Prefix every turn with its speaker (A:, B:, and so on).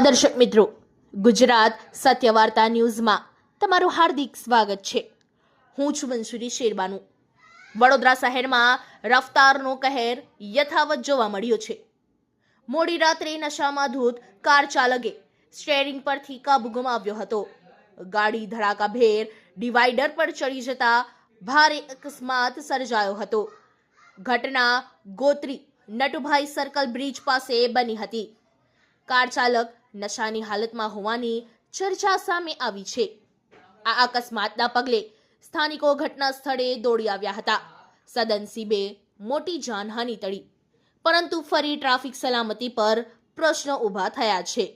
A: દર્શક મિત્રો, ગુજરાત સત્ય વાર્તા ન્યૂઝમાં તમારું હાર્દિક સ્વાગત છે। હું છું મંસૂરી શેરબાનુ। વડોદરા શહેરમાં રફતારનો કહેર યથાવત જોવા મળ્યો છે। મોડી રાત્રે નશામાં ધૂત કાર ચાલકે સ્ટીયરિંગ પરથી કાબુ ગુમાવ્યો હતો। ગાડી ધડાકાભેર ડિવાઈડર પર ચડી જતા ભારે અકસ્માત સર્જાયો હતો। ઘટના ગોત્રી નટુભાઈ સર્કલ બ્રિજ પાસે બની હતી। કાર ચાલક નશાની હાલતમાં હોવાની ચર્ચા સામે આવી છે। આ અકસ્માતના પગલે સ્થાનિકો ઘટના સ્થળે દોડી આવ્યા હતા। સદનસીબે મોટી જાનહાનિ ટળી, પરંતુ ફરી ટ્રાફિક સલામતી પર પ્રશ્નો ઊભા થયા છે।